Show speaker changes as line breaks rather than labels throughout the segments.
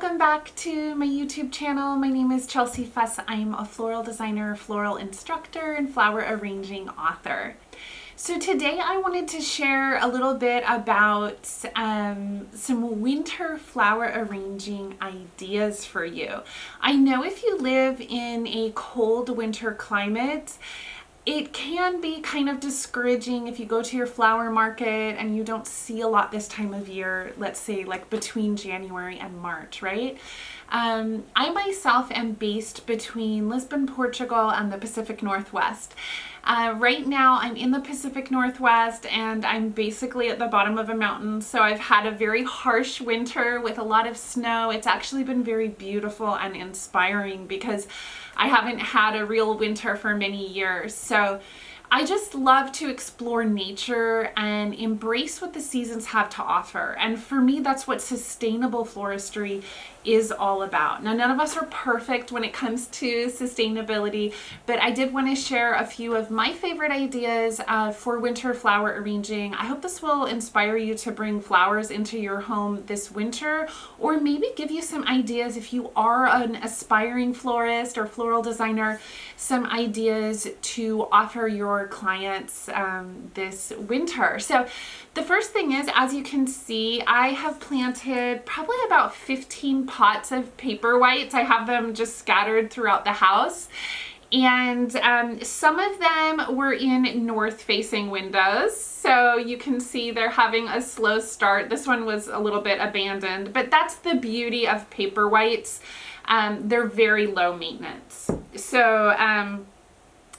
Welcome back to my YouTube channel. My name is Chelsea Fuss. I'm a floral designer, floral instructor, and flower arranging author. So today I wanted to share a little bit about some winter flower arranging ideas for you. I know if you live in a cold winter climate, it can be kind of discouraging if you go to your flower market and you don't see a lot this time of year, let's say like between January and March, right? I myself am based between Lisbon, Portugal and the Pacific Northwest. Right now I'm in the Pacific Northwest and I'm basically at the bottom of a mountain, so I've had a very harsh winter with a lot of snow. It's actually been very beautiful and inspiring because I haven't had a real winter for many years. So I just love to explore nature and embrace what the seasons have to offer. And for me, that's what sustainable floristry is all about. Now, none of us are perfect when it comes to sustainability, but I did want to share a few of my favorite ideas for winter flower arranging. I hope this will inspire you to bring flowers into your home this winter, or maybe give you some ideas if you are an aspiring florist or floral designer, some ideas to offer your clients this winter. So the first thing is, as you can see, I have planted probably about 15 pots of Paperwhites. I have them just scattered throughout the house. And some of them were in north-facing windows. So you can see they're having a slow start. This one was a little bit abandoned, but that's the beauty of Paperwhites. They're very low maintenance. So,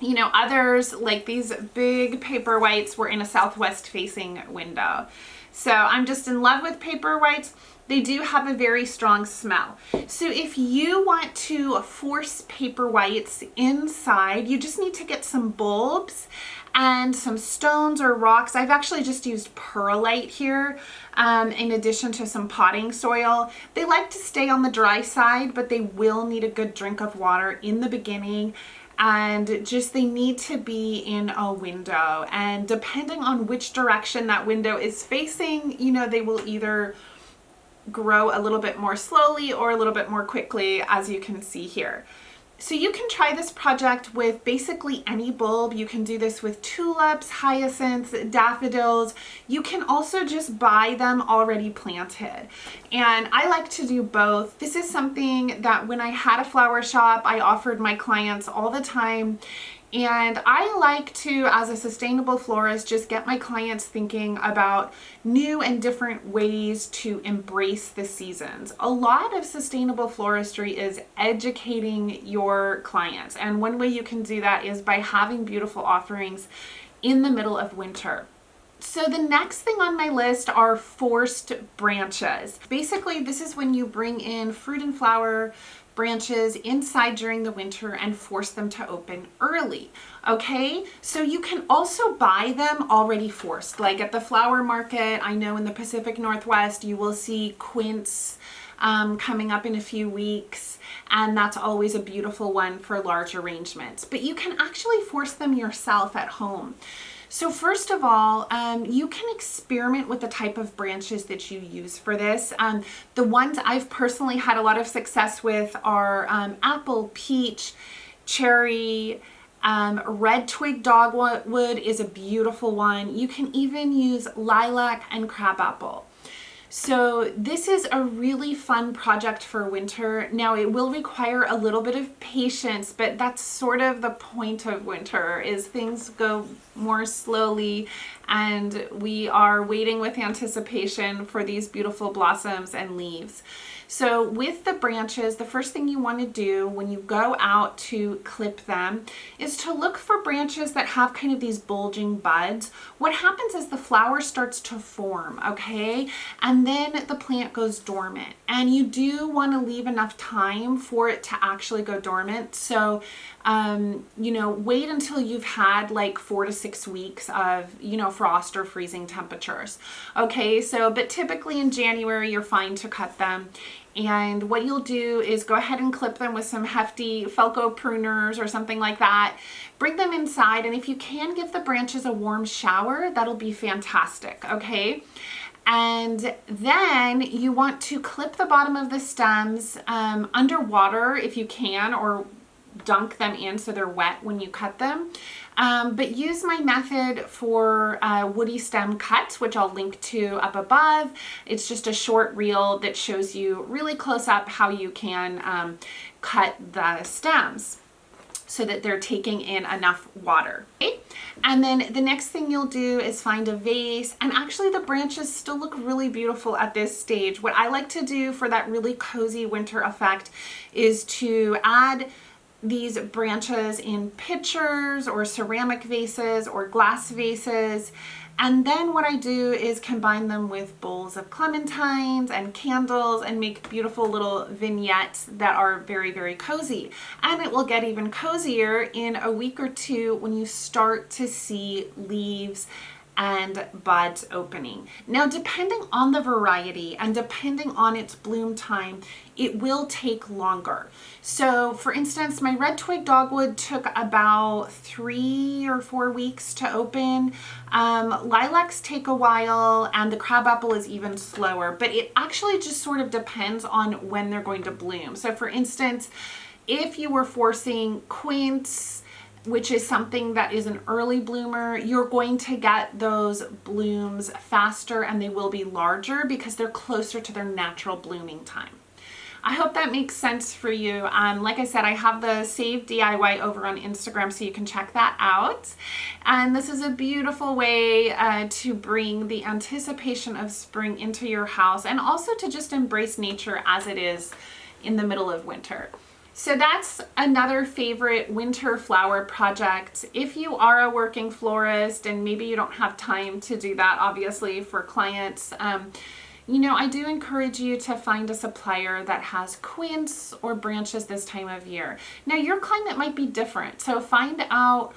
you know, others like these big Paperwhites were in a southwest facing window. So I'm just in love with Paperwhites. They do have a very strong smell. So if you want to force Paperwhites inside, you just need to get some bulbs and some stones or rocks. I've actually just used perlite here in addition to some potting soil. They like to stay on the dry side, but they will need a good drink of water in the beginning. And just they need to be in a window. And depending on which direction that window is facing, you know, they will either grow a little bit more slowly or a little bit more quickly, as you can see here. So you can try this project with basically any bulb. You can do this with tulips, hyacinths, daffodils. You can also just buy them already planted. And I like to do both. This is something that when I had a flower shop, I offered my clients all the time. And I like to, as a sustainable florist, just get my clients thinking about new and different ways to embrace the seasons. A lot of sustainable floristry is educating your clients. And one way you can do that is by having beautiful offerings in the middle of winter. So the next thing on my list are forced branches. Basically, this is when you bring in fruit and flower branches inside during the winter and force them to open early. Okay, so you can also buy them already forced, like at the flower market. I know in the Pacific Northwest you will see quince coming up in a few weeks, and that's always a beautiful one for large arrangements. But you can actually force them yourself at home. So first of all, you can experiment with the type of branches that you use for this. The ones I've personally had a lot of success with are apple, peach, cherry, red twig dogwood is a beautiful one. You can even use lilac and crabapple. So this is a really fun project for winter. Now it will require a little bit of patience, but that's sort of the point of winter, is things go more slowly and we are waiting with anticipation for these beautiful blossoms and leaves. So with the branches, the first thing you want to do when you go out to clip them is to look for branches that have kind of these bulging buds. What happens is the flower starts to form, okay? And then the plant goes dormant. And you do want to leave enough time for it to actually go dormant. So, you know, wait until you've had like 4 to 6 weeks of, you know, frost or freezing temperatures. Okay, so, but typically in January, you're fine to cut them. And what you'll do is go ahead and clip them with some hefty Felco pruners or something like that. Bring them inside, and if you can give the branches a warm shower, that'll be fantastic, okay? And then you want to clip the bottom of the stems underwater if you can, or dunk them in so they're wet when you cut them. But use my method for woody stem cuts, which I'll link to up above. It's just a short reel that shows you really close up how you can cut the stems so that they're taking in enough water. Okay? And then the next thing you'll do is find a vase, and actually the branches still look really beautiful at this stage. What I like to do for that really cozy winter effect is to add these branches in pitchers or ceramic vases or glass vases. And then what I do is combine them with bowls of clementines and candles and make beautiful little vignettes that are very, very cozy. And it will get even cozier in a week or two when you start to see leaves and buds opening. Now, depending on the variety and depending on its bloom time, it will take longer. So for instance, my red twig dogwood took about 3 or 4 weeks to open. Lilacs take a while, and the crabapple is even slower, but it actually just sort of depends on when they're going to bloom. So for instance, if you were forcing quince, which is something that is an early bloomer, you're going to get those blooms faster and they will be larger because they're closer to their natural blooming time. I hope that makes sense for you. Like I said, I have the Save DIY over on Instagram, so you can check that out. And this is a beautiful way to bring the anticipation of spring into your house, and also to just embrace nature as it is in the middle of winter. So that's another favorite winter flower project. If you are a working florist and maybe you don't have time to do that, obviously, for clients, you know, I do encourage you to find a supplier that has quince or branches this time of year. Now, your climate might be different, so find out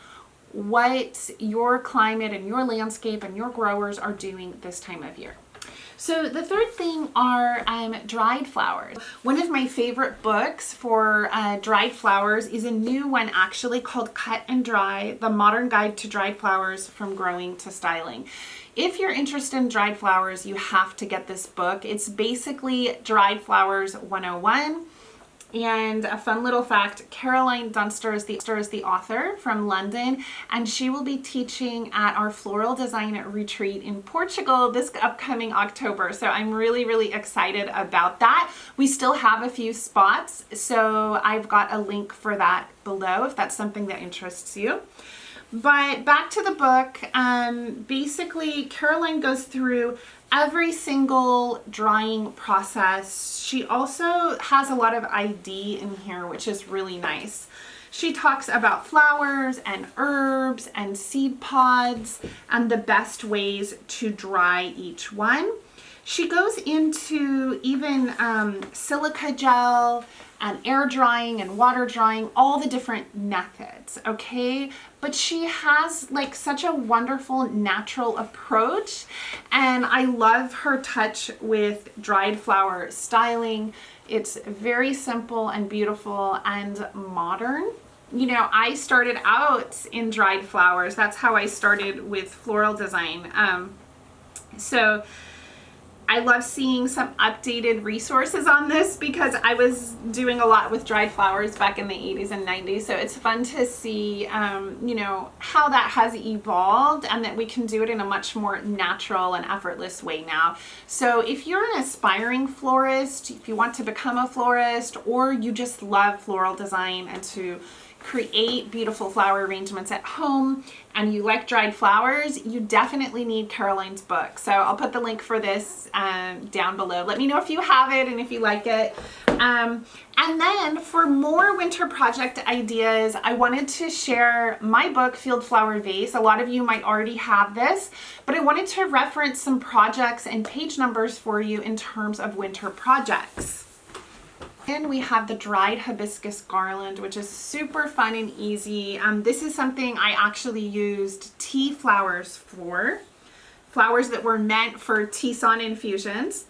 what your climate and your landscape and your growers are doing this time of year. So the third thing are dried flowers. One of my favorite books for dried flowers is a new one actually called Cut and Dry, The Modern Guide to Dried Flowers from Growing to Styling. If you're interested in dried flowers, you have to get this book. It's basically Dried Flowers 101. And a fun little fact, Caroline Dunster is the author from London, and she will be teaching at our floral design retreat in Portugal this upcoming October. So I'm really, really excited about that. We still have a few spots, so I've got a link for that below if that's something that interests you. But back to the book, basically Caroline goes through every single drying process. She also has a lot of ID in here, which is really nice. She talks about flowers and herbs and seed pods and the best ways to dry each one. She goes into even silica gel and air drying and water drying, all the different methods, okay? But she has like such a wonderful natural approach, and I love her touch with dried flower styling. It's very simple and beautiful and modern. You know, I started out in dried flowers. That's how I started with floral design. So I love seeing some updated resources on this because I was doing a lot with dried flowers back in the 80s and 90s. So it's fun to see, you know, how that has evolved and that we can do it in a much more natural and effortless way now. So if you're an aspiring florist, if you want to become a florist, or you just love floral design and to create beautiful flower arrangements at home, and you like dried flowers, you definitely need Caroline's book. So I'll put the link for this down below. Let me know if you have it and if you like it. And then for more winter project ideas, I wanted to share my book, Field Flower Vase. A lot of you might already have this, but I wanted to reference some projects and page numbers for you in terms of winter projects. And we have the dried hibiscus garland, which is super fun and easy. This is something I actually used tea flowers for, flowers that were meant for tea sauna infusions.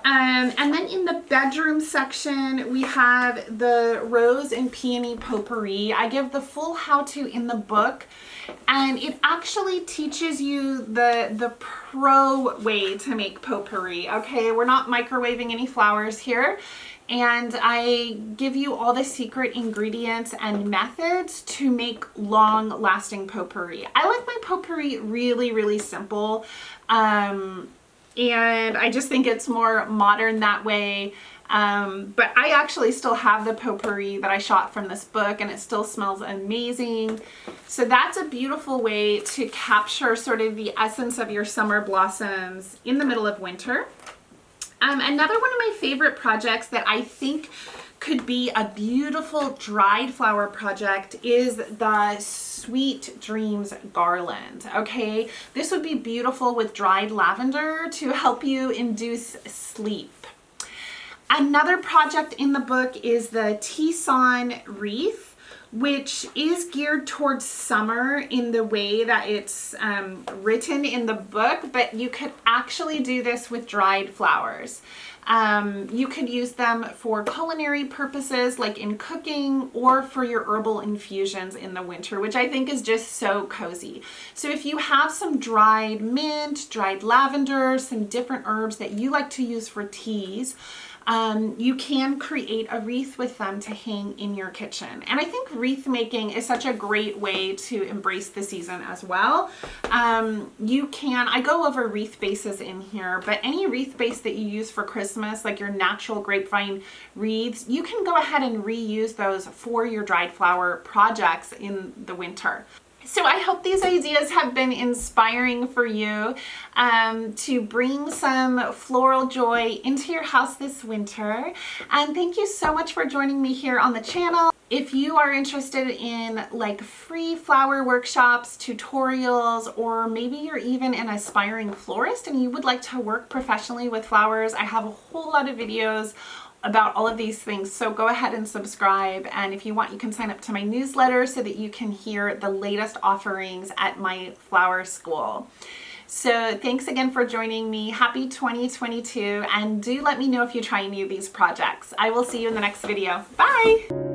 And then in the bedroom section, we have the Rose and Peony Potpourri. I give the full how-to in the book, and it actually teaches you the pro way to make potpourri. Okay, we're not microwaving any flowers here. And I give you all the secret ingredients and methods to make long-lasting potpourri. I like my potpourri really, really simple. And I just think it's more modern that way. But I actually still have the potpourri that I shot from this book, and it still smells amazing. So that's a beautiful way to capture sort of the essence of your summer blossoms in the middle of winter. Another one of my favorite projects that I think could be a beautiful dried flower project is the Sweet Dreams garland. Okay, this would be beautiful with dried lavender to help you induce sleep. Another project in the book is the Tisan wreath, which is geared towards summer in the way that it's written in the book, but you could actually do this with dried flowers. You could use them for culinary purposes, like in cooking, or for your herbal infusions in the winter, which I think is just so cozy. So if you have some dried mint, dried lavender, some different herbs that you like to use for teas, you can create a wreath with them to hang in your kitchen. And I think wreath making is such a great way to embrace the season as well. I go over wreath bases in here, but any wreath base that you use for Christmas, like your natural grapevine wreaths, you can go ahead and reuse those for your dried flower projects in the winter. So I hope these ideas have been inspiring for you to bring some floral joy into your house this winter. And thank you so much for joining me here on the channel. If you are interested in like free flower workshops, tutorials, or maybe you're even an aspiring florist and you would like to work professionally with flowers, I have a whole lot of videos about all of these things, so go ahead and subscribe. And if you want, you can sign up to my newsletter so that you can hear the latest offerings at my flower school. So thanks again for joining me. Happy 2022, and do let me know if you try any of these projects. I will see you in the next video. Bye!